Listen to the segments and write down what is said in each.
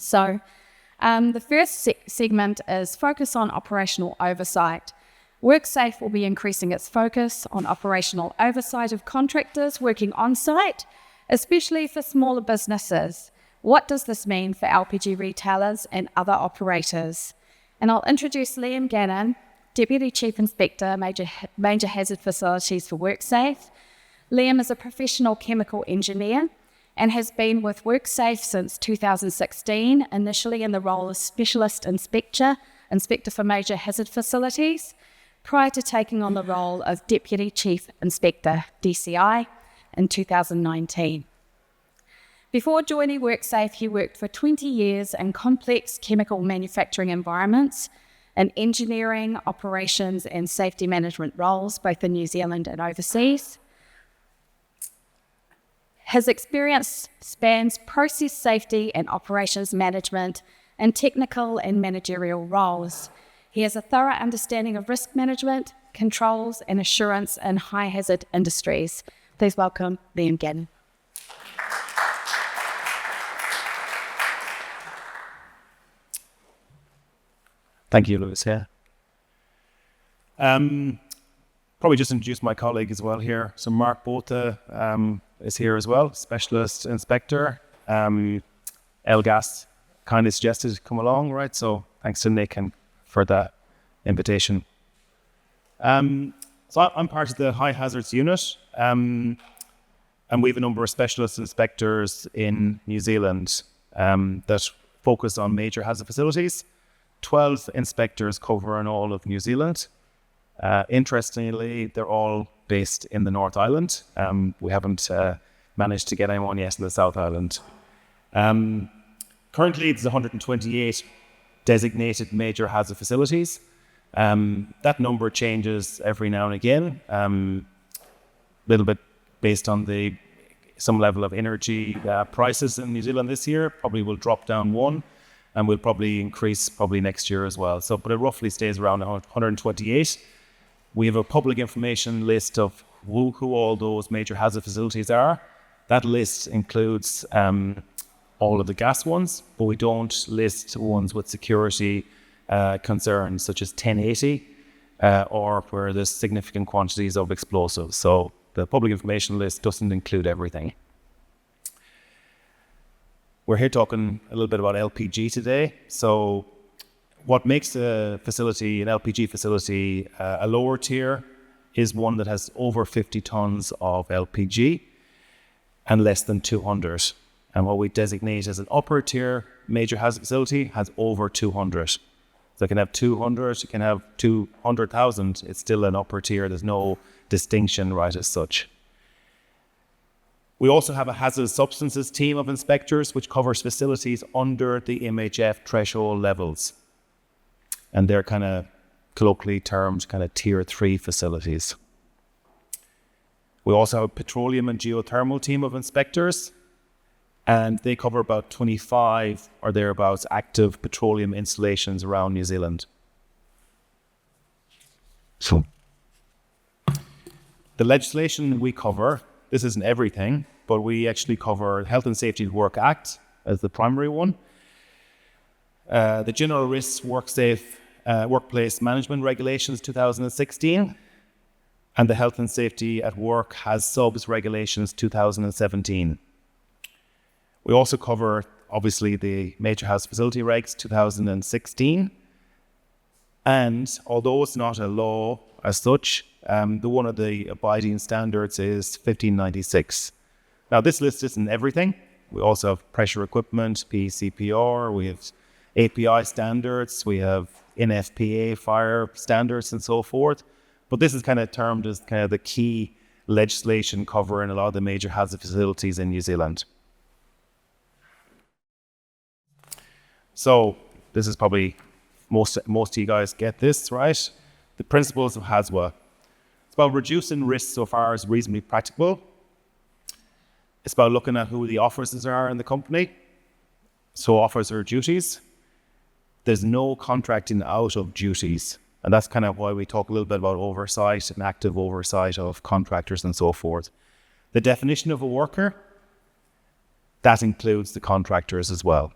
So the first segment is focus on operational oversight. WorkSafe will be increasing its focus on operational oversight of contractors working on-site, especially for smaller businesses. What does this mean for LPG retailers and other operators? And I'll introduce Liam Gannon, Deputy Chief Inspector, Major Hazard Facilities for WorkSafe. Liam is a professional chemical engineer and has been with WorkSafe since 2016, initially in the role of Specialist Inspector for Major Hazard Facilities, prior to taking on the role of Deputy Chief Inspector, DCI, in 2019. Before joining WorkSafe, he worked for 20 years in complex chemical manufacturing environments in engineering, operations and safety management roles, both in New Zealand and overseas. His experience spans process safety and operations management and technical and managerial roles. He has a thorough understanding of risk management, controls and assurance in high hazard industries. Please welcome Liam Gannon. Thank you, Lewis. Yeah. Probably just introduce my colleague as well here. So Mark Botha is here as well, Specialist Inspector. LGAS kindly suggested to come along, right? So thanks to Nick and for that invitation. So I'm part of the High Hazards Unit, and we have a number of Specialist Inspectors in New Zealand that focus on major hazard facilities. 12 inspectors covering all of New Zealand. Interestingly, they're all based in the North Island. We haven't managed to get anyone yet in the South Island. Currently, it's 128 designated major hazard facilities. That number changes every now and again, a little bit based on some level of energy prices in New Zealand this year. Probably will drop down one, and will probably increase next year as well. So, but it roughly stays around 128. We have a public information list of who all those major hazard facilities are. That list includes all of the gas ones, but we don't list ones with security concerns such as 1080 or where there's significant quantities of explosives. So the public information list doesn't include everything. We're here talking a little bit about LPG today. So what makes an LPG facility, a lower tier is one that has over 50 tons of LPG and less than 200. And what we designate as an upper tier major hazard facility has over 200. So it can have 200, it can have 200,000. It's still an upper tier. There's no distinction right as such. We also have a hazardous substances team of inspectors which covers facilities under the MHF threshold levels. And they're kind of colloquially termed kind of tier 3 facilities. We also have a petroleum and geothermal team of inspectors, and they cover about 25 or thereabouts active petroleum installations around New Zealand. So the legislation we cover, this isn't everything, but we actually cover Health and Safety at Work Act as the primary one. The General Risks WorkSafe Workplace Management Regulations 2016, and the Health and Safety at Work has subs regulations 2017. We also cover, obviously, the Major Hazard Facility Regs 2016, and although it's not a law as such, one of the abiding standards is 1596. Now, this list isn't everything. We also have pressure equipment, PCPR, we have API standards, we have NFPA fire standards and so forth. But this is kind of termed as kind of the key legislation covering a lot of the major hazard facilities in New Zealand. So this is probably, most of you guys get this, right? The principles of HAZWA. It's about reducing risks so far as reasonably practicable. It's about looking at who the officers are in the company. So officer duties. There's no contracting out of duties. And that's kind of why we talk a little bit about oversight and active oversight of contractors and so forth. The definition of a worker, that includes the contractors as well.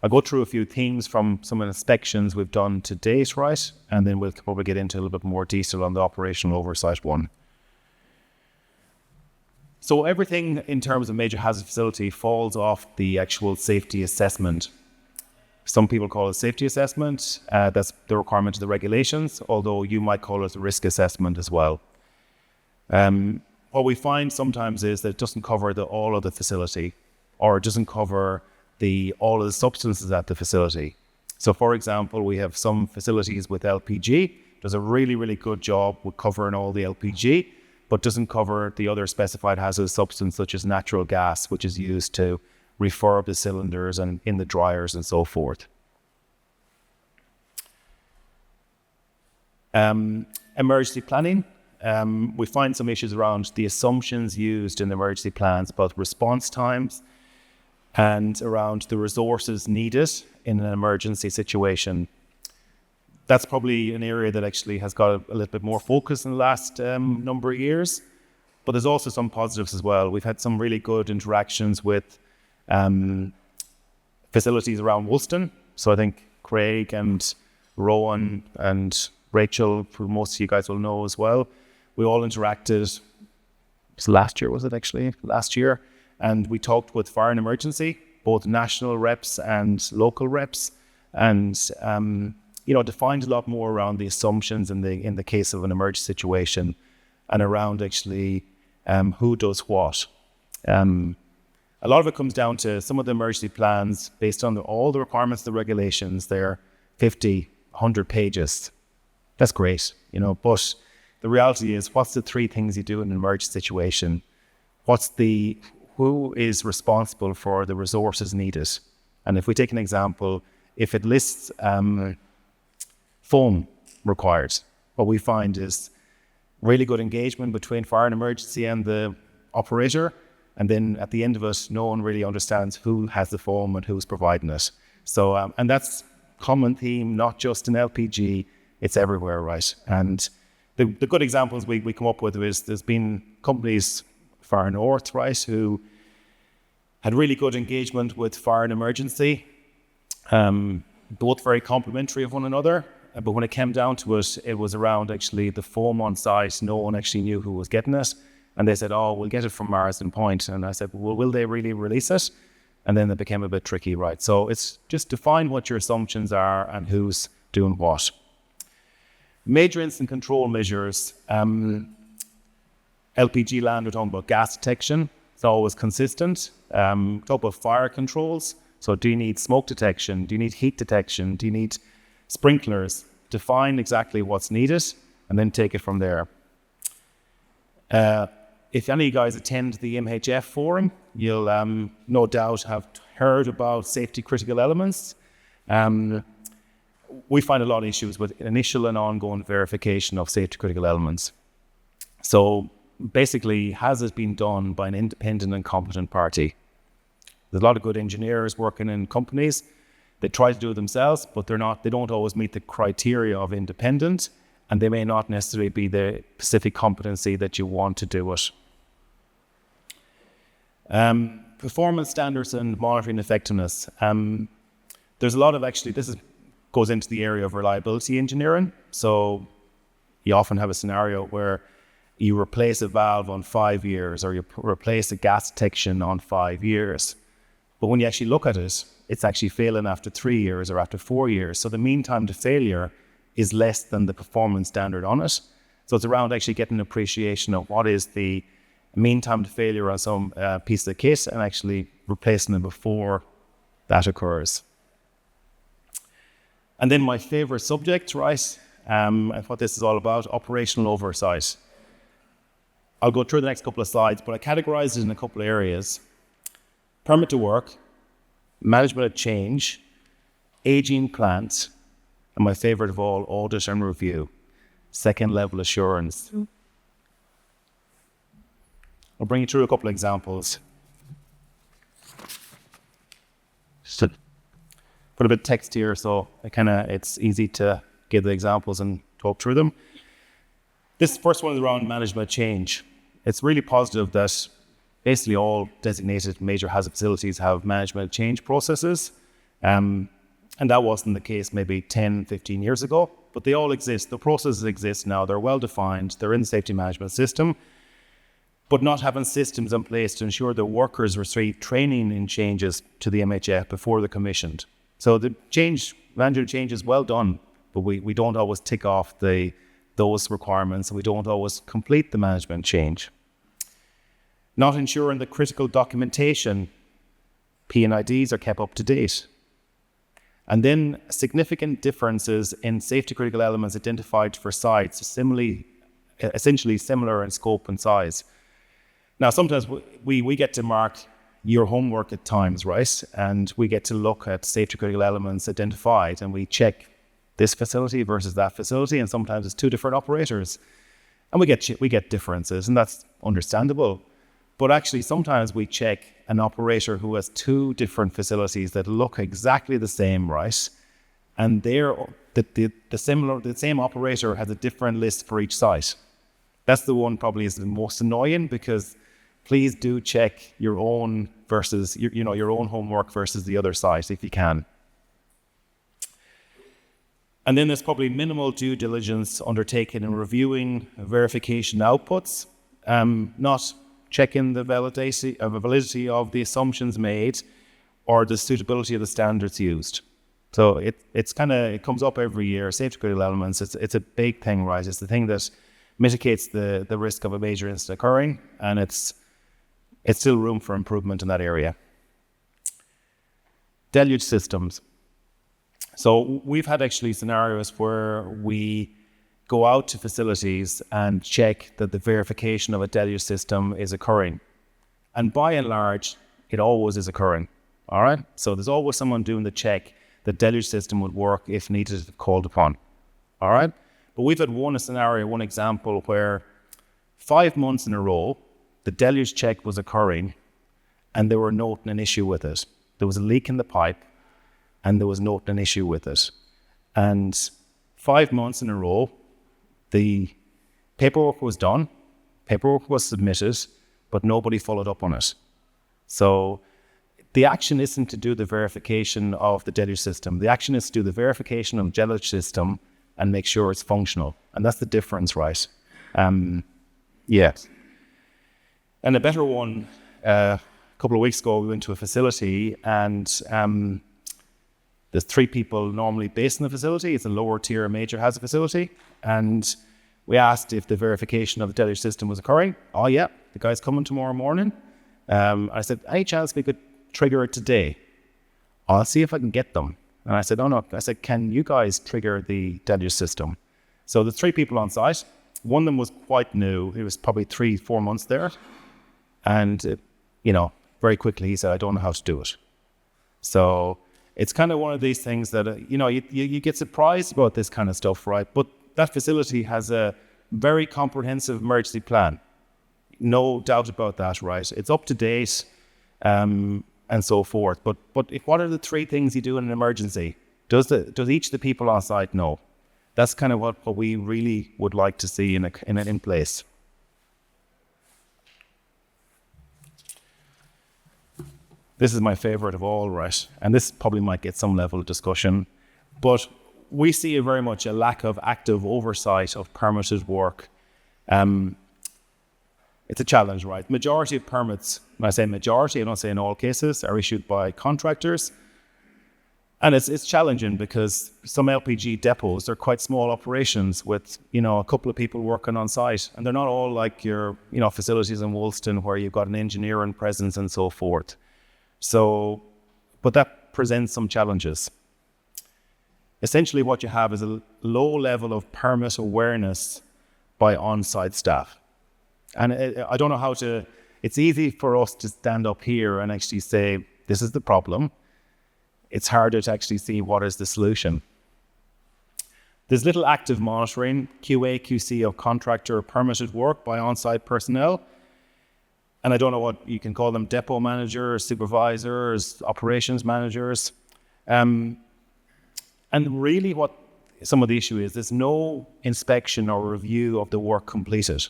I'll go through a few themes from some inspections we've done to date, right? And then we'll probably get into a little bit more detail on the operational oversight one. So everything in terms of major hazard facility falls off the actual safety assessment. Some people call it safety assessment. That's the requirement of the regulations, although you might call it a risk assessment as well. What we find sometimes is that it doesn't cover all of the facility, or it doesn't cover all of the substances at the facility. So for example, we have some facilities with LPG, does a really, really good job with covering all the LPG, but doesn't cover the other specified hazardous substance such as natural gas, which is used to refurb the cylinders and in the dryers and so forth. Emergency planning. We find some issues around the assumptions used in emergency plans, both response times and around the resources needed in an emergency situation. That's probably an area that actually has got a little bit more focus in the last number of years, but there's also some positives as well. We've had some really good interactions with facilities around Woolston. So I think Craig and Rowan and Rachel, who most of you guys will know as well, we all interacted, last year, and we talked with fire and emergency, both national reps and local reps, and defined a lot more around the assumptions in the case of an emergency situation, and around actually who does what. A lot of it comes down to some of the emergency plans based on all the requirements, the regulations. They're 50, 100 pages. That's great, but the reality is, what's the three things you do in an emergency situation? Who is responsible for the resources needed? And if we take an example, if it lists foam required, what we find is really good engagement between fire and emergency and the operator. And then at the end of it, no one really understands who has the foam and who's providing it. So, and that's common theme, not just in LPG, it's everywhere, right? And the good examples we come up with is there's been companies far north, right, who had really good engagement with fire and emergency, both very complementary of one another. But when it came down to it, it was around actually the foam on site. No one actually knew who was getting it. And they said, oh, we'll get it from Marsden Point. And I said, well, will they really release it? And then it became a bit tricky, right? So it's just define what your assumptions are and who's doing what. Major incident control measures. LPG land, we're talking about gas detection. It's always consistent. Talk about fire controls. So do you need smoke detection? Do you need heat detection? Do you need sprinklers? Define exactly what's needed and then take it from there. If any of you guys attend the MHF forum, you'll no doubt have heard about safety critical elements. We find a lot of issues with initial and ongoing verification of safety critical elements. So basically, has it been done by an independent and competent party? There's a lot of good engineers working in companies. They try to do it themselves, but they don't always meet the criteria of independent, and they may not necessarily be the specific competency that you want to do it. Performance standards and monitoring effectiveness. There's a lot of goes into the area of reliability engineering. So you often have a scenario where you replace a valve on 5 years, or you replace a gas detection on 5 years. But when you actually look at it, it's actually failing after 3 years or after 4 years. So the mean time to failure is less than the performance standard on it. So it's around actually getting an appreciation of what is the mean time to failure on some piece of kit and actually replacing it before that occurs. And then my favorite subject, right, and what this is all about, operational oversight. I'll go through the next couple of slides, but I categorize it in a couple of areas. Permit to work, management of change, aging plant, and my favorite of all, audit and review, second level assurance. I'll bring you through a couple of examples. Put a bit of text here, so it's easy to give the examples and talk through them. This first one is around management change. It's really positive that basically all designated major hazard facilities have management change processes. And that wasn't the case maybe 10, 15 years ago, but they all exist. The processes exist now. They're well defined. They're in the safety management system, but not having systems in place to ensure that workers receive training in changes to the MHF before they're commissioned. So the management change is well done, but we don't always tick off those requirements, and we don't always complete the management change. Not ensuring the critical documentation, P&IDs, are kept up to date. And then significant differences in safety critical elements identified for sites, essentially similar in scope and size. Now, sometimes we get to mark your homework at times, right? And we get to look at safety critical elements identified, and we check this facility versus that facility, and sometimes it's two different operators. And we get differences, and that's understandable. But actually, sometimes we check an operator who has two different facilities that look exactly the same, right? And the same operator has a different list for each site. That's the one probably is the most annoying, because please do check your own versus your own homework versus the other site if you can. And then there's probably minimal due diligence undertaken in reviewing verification outputs, not checking the validity of the assumptions made or the suitability of the standards used. So it comes up every year. Safety critical elements, it's a big thing, right? It's the thing that mitigates the risk of a major incident occurring, and it's still room for improvement in that area. Deluge systems. So we've had actually scenarios where we go out to facilities and check that the verification of a deluge system is occurring. And by and large, it always is occurring, all right? So there's always someone doing the check that deluge system would work if needed, if called upon, all right? But we've had one example where 5 months in a row, the deluge check was occurring and they were noting an issue with it. There was a leak in the pipe and there was noting an issue with it. And 5 months in a row, the paperwork was done, paperwork was submitted, but nobody followed up on it. So the action isn't to do the verification of the deluge system. The action is to do the verification of the deluge system and make sure it's functional. And that's the difference, right? Yeah. And a better one, a couple of weeks ago, we went to a facility and there's 3 people normally based in the facility. It's a lower tier major hazard facility. And we asked if the verification of the deluge system was occurring. Oh yeah, the guy's coming tomorrow morning. I said, any chance we could trigger it today? I'll see if I can get them. And I said, oh no. I said, can you guys trigger the deluge system? So the 3 people on site, one of them was quite new. He was probably 3-4 months there. And, very quickly he said, I don't know how to do it. So it's kind of one of these things that, you get surprised about this kind of stuff, right? But that facility has a very comprehensive emergency plan. No doubt about that, right? It's up to date and so forth. But what are the 3 things you do in an emergency? Does each of the people on site know? That's kind of what we really would like to see in place. This is my favorite of all, right? And this probably might get some level of discussion, but we see very much a lack of active oversight of permitted work. It's a challenge, right? Majority of permits, when I say majority, I don't say in all cases, are issued by contractors. And it's challenging because some LPG depots are quite small operations with, a couple of people working on site. And they're not all like your, facilities in Woolston where you've got an engineering presence and so forth. So, but that presents some challenges. Essentially what you have is a low level of permit awareness by on-site staff. And I don't know it's easy for us to stand up here and actually say, this is the problem. It's harder to actually see what is the solution. There's little active monitoring, QA, QC of contractor permitted work by on-site personnel. And I don't know what you can call them, depot managers, supervisors, operations managers. And really what some of the issue is, there's no inspection or review of the work completed.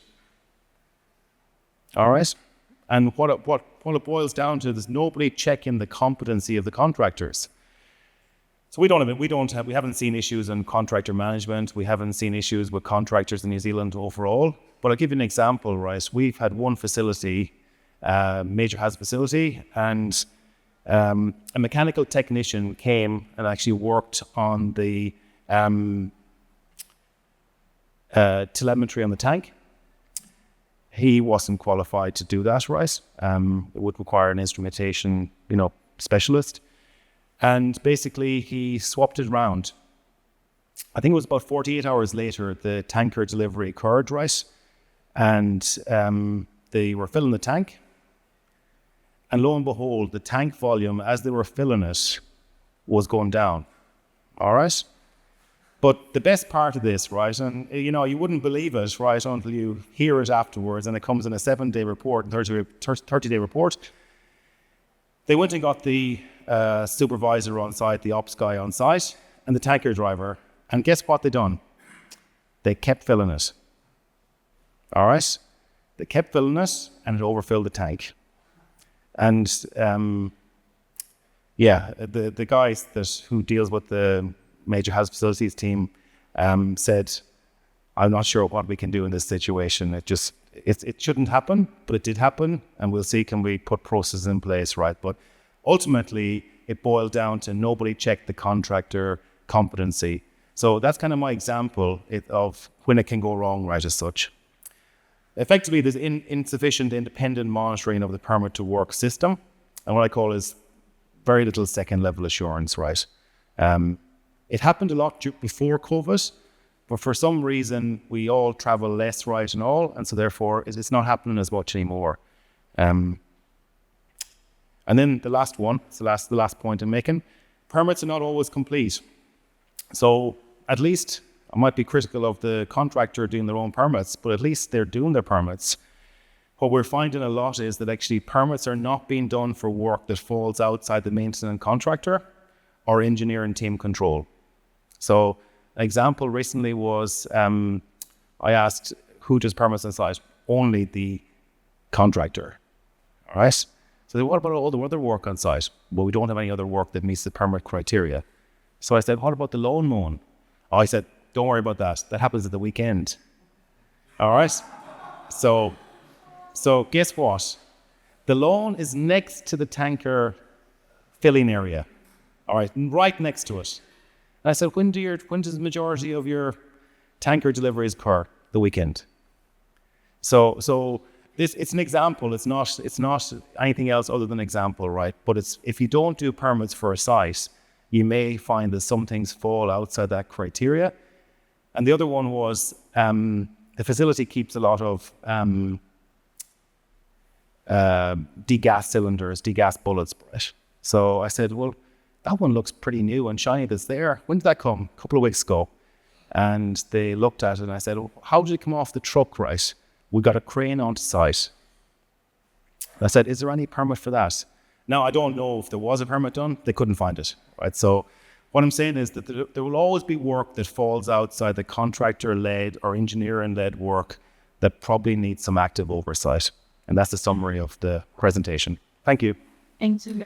All right? And what it boils down to, there's nobody checking the competency of the contractors. So we haven't seen issues in contractor management. We haven't seen issues with contractors in New Zealand overall. But I'll give you an example, right? We've had one facility, major hazard facility, and a mechanical technician came and actually worked on the telemetry on the tank. He wasn't qualified to do that, right? It would require an instrumentation, specialist. And basically, he swapped it around. I think it was about 48 hours later, the tanker delivery occurred, right? And they were filling the tank. And lo and behold, the tank volume, as they were filling it, was going down. All right? But the best part of this, right, and you wouldn't believe it, right, until you hear it afterwards, and it comes in a 7-day report, 30-day report. They went and got the supervisor on site, the ops guy on site, and the tanker driver, and guess what they done? They kept filling it. All right? They kept filling it, and it overfilled the tank. And the guys who deals with the major hazard facilities team said, I'm not sure what we can do in this situation. It shouldn't happen, but it did happen, and we'll see, can we put processes in place, right? But ultimately, it boiled down to nobody checked the contractor competency. So that's kind of my example of when it can go wrong, right, as such. Effectively, there's insufficient independent monitoring of the permit to work system, and what I call is very little second level assurance, right? It happened a lot before COVID, but for some reason we all travel less, right, and so therefore it's not happening as much anymore. And then the last one, the last point I'm making, permits are not always complete. So at least, I might be critical of the contractor doing their own permits, but at least they're doing their permits. What we're finding a lot is that actually permits are not being done for work that falls outside the maintenance contractor or engineering team control. So an example recently was, I asked, who does permits on site? Only the contractor, all right? So what about all the other work on site? Well, we don't have any other work that meets the permit criteria. So I said, what about the lawn mowing? Oh, I said, don't worry about that. That happens at the weekend. All right? So guess what? The lawn is next to the tanker filling area. All right, right next to it. And I said, when does the majority of your tanker deliveries occur? The weekend. So it's an example. It's not anything else other than an example, right? But if you don't do permits for a site, you may find that some things fall outside that criteria. And the other one was the facility keeps a lot of degas cylinders, degas bullets, right? So I said, well, that one looks pretty new and shiny that's there. When did that come? A couple of weeks ago. And they looked at it and I said, well, how did it come off the truck, right? We got a crane onto site. I said, is there any permit for that? Now, I don't know if there was a permit done. They couldn't find it, right? So what I'm saying is that there will always be work that falls outside the contractor-led or engineering-led work that probably needs some active oversight. And that's the summary of the presentation. Thank you. Thank you.